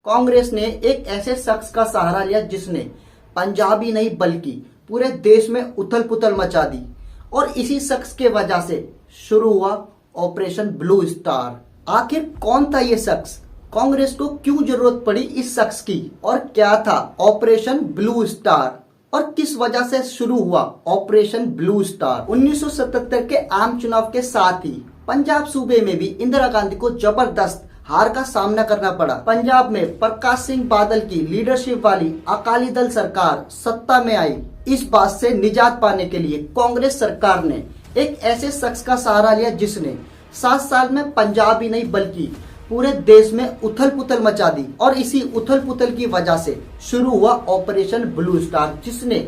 कांग्रेस ने एक ऐसे शख्स का सहारा लिया जिसने पंजाब ही नहीं बल्कि पूरे देश में उथल पुथल मचा दी और इसी शख्स के वजह से शुरू हुआ ऑपरेशन ब्लू स्टार। आखिर कौन था ये शख्स, कांग्रेस को क्यों जरूरत पड़ी इस शख्स की और क्या था ऑपरेशन ब्लू स्टार और किस वजह से शुरू हुआ ऑपरेशन ब्लू स्टार। 1977 के आम चुनाव के साथ ही पंजाब सूबे में भी इंदिरा गांधी को जबरदस्त हार का सामना करना पड़ा। पंजाब में प्रकाश सिंह बादल की लीडरशिप वाली अकाली दल सरकार सत्ता में आई। इस बात से निजात पाने के लिए कांग्रेस सरकार ने एक ऐसे शख्स का सहारा लिया जिसने 7 साल में पंजाब ही नहीं बल्कि पूरे देश में उथल पुथल मचा दी और इसी उथल पुथल की वजह से शुरू हुआ ऑपरेशन ब्लू स्टार, जिसने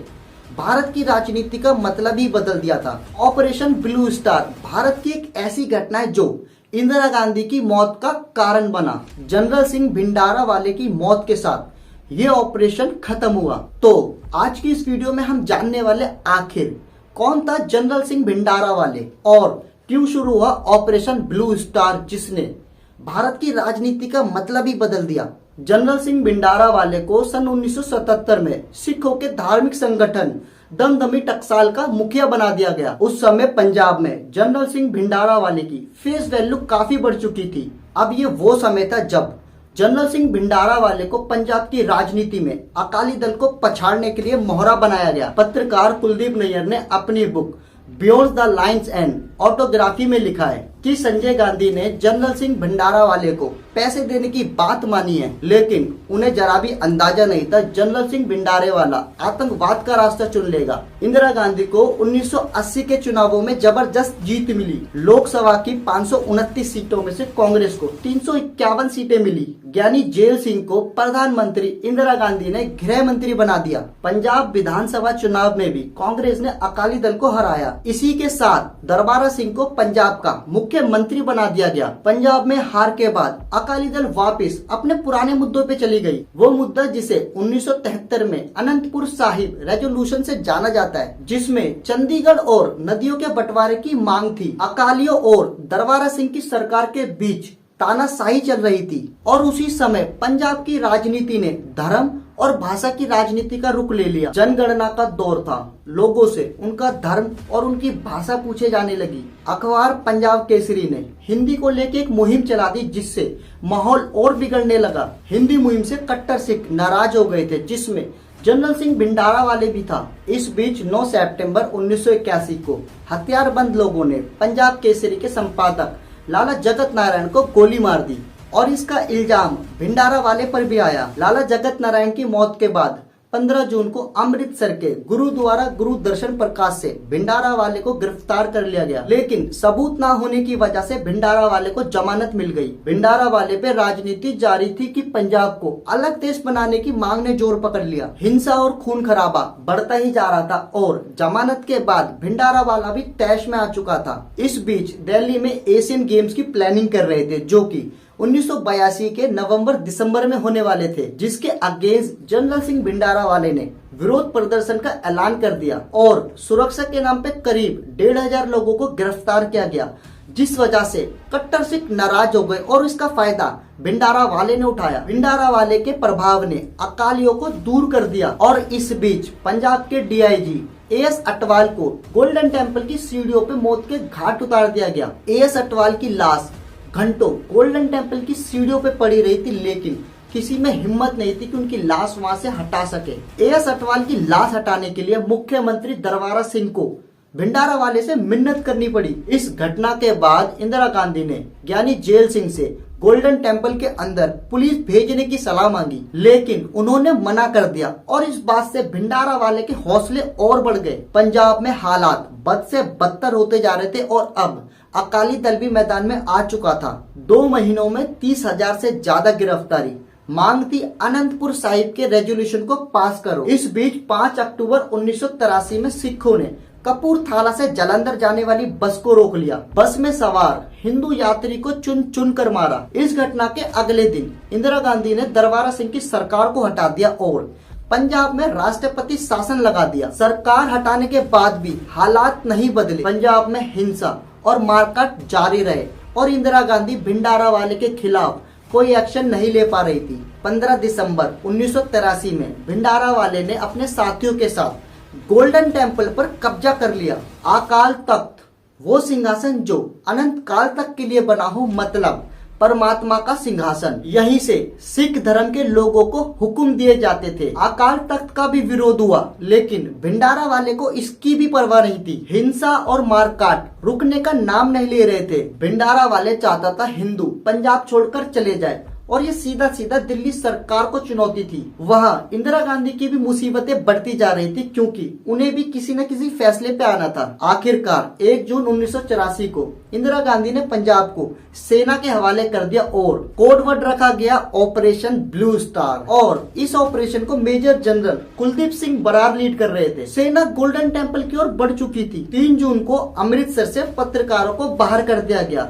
भारत की राजनीति का मतलब ही बदल दिया था। ऑपरेशन ब्लू स्टार भारत की एक ऐसी घटना है जो इंदिरा गांधी की मौत का कारण बना। जनरल सिंह भिंडारा वाले की मौत के साथ ये ऑपरेशन खत्म हुआ। तो आज की इस वीडियो में हम जानने वाले आखिर कौन था जनरल सिंह भिंडारा वाले और क्यों शुरू हुआ ऑपरेशन ब्लू स्टार जिसने भारत की राजनीति का मतलब ही बदल दिया। जनरल सिंह भिंडारा वाले को सन 1977 में सिखों के धार्मिक संगठन दमदमी टकसाल का मुखिया बना दिया गया। उस समय पंजाब में जनरल सिंह भिंडारा वाले की फेस वैल्यू काफी बढ़ चुकी थी। अब ये वो समय था जब जनरल सिंह भिंडारा वाले को पंजाब की राजनीति में अकाली दल को पछाड़ने के लिए मोहरा बनाया गया। पत्रकार कुलदीप नैयर ने अपनी book beyond the lines and autography में लिखा है कि संजय गांधी ने जनरल सिंह भिंडारा वाले को पैसे देने की बात मानी है, लेकिन उन्हें जरा भी अंदाजा नहीं था जनरल सिंह भिंडारे वाला आतंकवाद का रास्ता चुन लेगा। इंदिरा गांधी को 1980 के चुनावों में जबरदस्त जीत मिली। लोकसभा की 529 सीटों में से कांग्रेस को 351 सीटें मिली। ज्ञानी जेल सिंह को प्रधानमंत्री इंदिरा गांधी ने गृह मंत्री बना दिया। पंजाब विधानसभा चुनाव में भी कांग्रेस ने अकाली दल को हराया। इसी के साथ दरबारा सिंह को पंजाब का मुख्यमंत्री बना दिया गया। पंजाब में हार के बाद अकाली दल वापस अपने पुराने मुद्दों पे चली गई। वो मुद्दा जिसे 1973 में अनंतपुर साहिब रेजोल्यूशन से जाना जाता है, जिसमें चंडीगढ़ और नदियों के बंटवारे की मांग थी। अकालियों और दरबारा सिंह की सरकार के बीच तानाशाही चल रही थी और उसी समय पंजाब की राजनीति ने धर्म और भाषा की राजनीति का रुख ले लिया। जनगणना का दौर था। लोगों से उनका धर्म और उनकी भाषा पूछे जाने लगी। अखबार पंजाब केसरी ने हिंदी को लेकर एक मुहिम चला दी जिससे माहौल और बिगड़ने लगा। हिंदी मुहिम से कट्टर सिख नाराज हो गए थे, जिसमें जनरल सिंह भिंडारा वाले भी था। इस बीच 9 सितंबर 1981 को हथियारबंद लोगों ने पंजाब केसरी के संपादक लाला जगत नारायण को गोली मार दी और इसका इल्जाम भिंडारा वाले पर भी आया। लाला जगत नारायण की मौत के बाद 15 जून को अमृतसर के गुरुद्वारा गुरु दर्शन प्रकाश से भिंडारा वाले को गिरफ्तार कर लिया गया, लेकिन सबूत न होने की वजह से भिंडारा वाले को जमानत मिल गई। भिंडारा वाले पे राजनीति जारी थी कि पंजाब को अलग देश बनाने की मांग ने जोर पकड़ लिया। हिंसा और खून खराबा बढ़ता ही जा रहा था और जमानत के बाद भिंडारा वाला भी तैश में आ चुका था। इस बीच दिल्ली में एशियन गेम्स की प्लानिंग कर रहे थे जो कि 1982 के नवंबर दिसंबर में होने वाले थे, जिसके अगेंस्ट जनरल सिंह भिंडारा वाले ने विरोध प्रदर्शन का ऐलान कर दिया और सुरक्षा के नाम पे करीब 1500 लोगों को गिरफ्तार किया गया, जिस वजह से कट्टर सिख नाराज हो गए और इसका फायदा भिंडारा वाले ने उठाया। भिंडारा वाले के प्रभाव ने अकालियों को दूर कर दिया और इस बीच पंजाब के डीआईजी एएस अटवाल को गोल्डन टेम्पल की सीढ़ियों पे मौत के घाट उतार दिया गया। एएस अटवाल की लाश घंटों गोल्डन टेम्पल की सीढ़ियों पे पड़ी रही थी, लेकिन किसी में हिम्मत नहीं थी कि उनकी लाश वहां से हटा सके। एएस अटवाल की लाश हटाने के लिए मुख्यमंत्री दरबारा सिंह को भिंडारा वाले से मिन्नत करनी पड़ी। इस घटना के बाद इंदिरा गांधी ने ज्ञानी जेल सिंह से गोल्डन टेम्पल के अंदर पुलिस भेजने की सलाह मांगी, लेकिन उन्होंने मना कर दिया और इस बात से भिंडारा वाले के हौसले और बढ़ गए। पंजाब में हालात बद से बदतर होते जा रहे थे और अब अकाली दल भी मैदान में आ चुका था। 2 महीनों में 30,000 से ज्यादा गिरफ्तारी। मांग थी अनंतपुर साहिब के रेजोल्यूशन को पास करो। इस बीच 5 अक्टूबर 1983 में सिखों ने कपूरथला से जालंधर जाने वाली बस को रोक लिया। बस में सवार हिंदू यात्री को चुन चुन कर मारा। इस घटना के अगले दिन इंदिरा गांधी ने दरबारा सिंह की सरकार को हटा दिया और पंजाब में राष्ट्रपति शासन लगा दिया। सरकार हटाने के बाद भी हालात नहीं बदले। पंजाब में हिंसा और मारकाट जारी रहे और इंदिरा गांधी भिंडारा वाले के खिलाफ कोई एक्शन नहीं ले पा रही थी। 15 दिसंबर 1983 में भिंडारावाले ने अपने साथियों के साथ गोल्डन टेम्पल पर कब्जा कर लिया। अकाल तख्त, वो सिंहासन जो अनंत काल तक के लिए बना हो, मतलब परमात्मा का सिंहासन। यहीं से सिख धर्म के लोगों को हुक्म दिए जाते थे। अकाल तख्त का भी विरोध हुआ, लेकिन भिंडारावाले को इसकी भी परवाह नहीं थी। हिंसा और मारकाट रुकने का नाम नहीं ले रहे थे। भिंडारावाले चाहता था हिंदू पंजाब छोड़कर चले जाए, और ये सीधा सीधा दिल्ली सरकार को चुनौती थी। वहाँ इंदिरा गांधी की भी मुसीबतें बढ़ती जा रही थी, क्योंकि उन्हें भी किसी न किसी फैसले पे आना था। आखिरकार 1 जून 1984 को इंदिरा गांधी ने पंजाब को सेना के हवाले कर दिया और कोड वर्ड रखा गया ऑपरेशन ब्लू स्टार। और इस ऑपरेशन को major general Kuldeep Singh Brar lead कर रहे थे। सेना गोल्डन टेम्पल की ओर बढ़ चुकी थी। 3 जून को अमृतसर से पत्रकारों को बाहर कर दिया गया।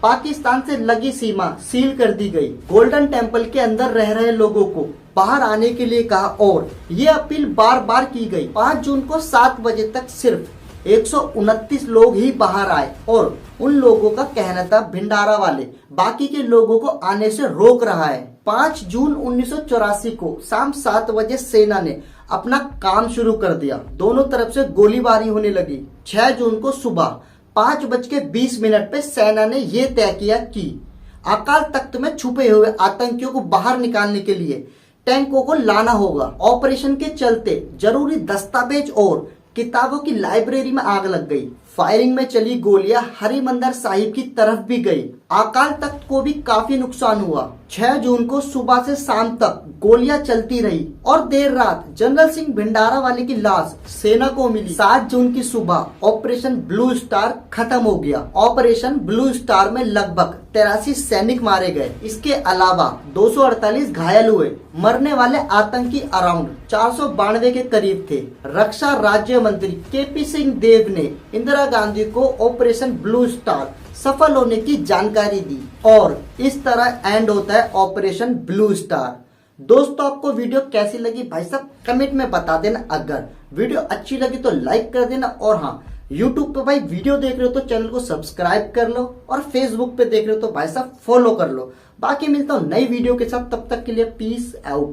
पाकिस्तान से लगी सीमा सील कर दी गई। गोल्डन टेम्पल के अंदर रह रहे लोगों को बाहर आने के लिए कहा और ये अपील बार बार की गई। 5 जून को 7 बजे तक सिर्फ 129 लोग ही बाहर आए, और उन लोगों का कहना था भिंडारावाले बाकी के लोगों को आने से रोक रहा है। 5 जून 1984 को शाम 7 बजे सेना ने अपना काम शुरू कर दिया। दोनों तरफ से गोलीबारी होने लगी। 6 जून को सुबह 5:20 पे सेना ने यह तय किया कि अकाल तख्त में छुपे हुए आतंकियों को बाहर निकालने के लिए टैंकों को लाना होगा। ऑपरेशन के चलते जरूरी दस्तावेज और किताबों की लाइब्रेरी में आग लग गई। फायरिंग में चली गोलियां हरिमंदिर साहिब की तरफ भी गई। अकाल तख्त को भी काफी नुकसान हुआ। 6 जून को सुबह से शाम तक गोलियां चलती रही और देर रात जनरल सिंह भिंडारावाले की लाश सेना को मिली। 7 जून की सुबह ऑपरेशन ब्लू स्टार खत्म हो गया। ऑपरेशन ब्लू स्टार में लगभग 83 सैनिक मारे गए। इसके अलावा 248 घायल हुए। मरने वाले आतंकी अराउंड 492 के करीब थे। रक्षा राज्य मंत्री केपी सिंह देव ने इंदिरा गांधी को ऑपरेशन ब्लू स्टार सफल होने की जानकारी दी, और इस तरह एंड होता है ऑपरेशन ब्लू स्टार। दोस्तों, आपको वीडियो कैसी लगी भाई साहब कमेंट में बता देना। अगर वीडियो अच्छी लगी तो लाइक कर देना, और हाँ, यूट्यूब पे भाई वीडियो देख रहे हो तो चैनल को सब्सक्राइब कर लो, और फेसबुक पे देख रहे हो तो भाई साहब फॉलो कर लो। बाकी मिलता हूँ नई वीडियो के साथ, तब तक के लिए पीस आउट।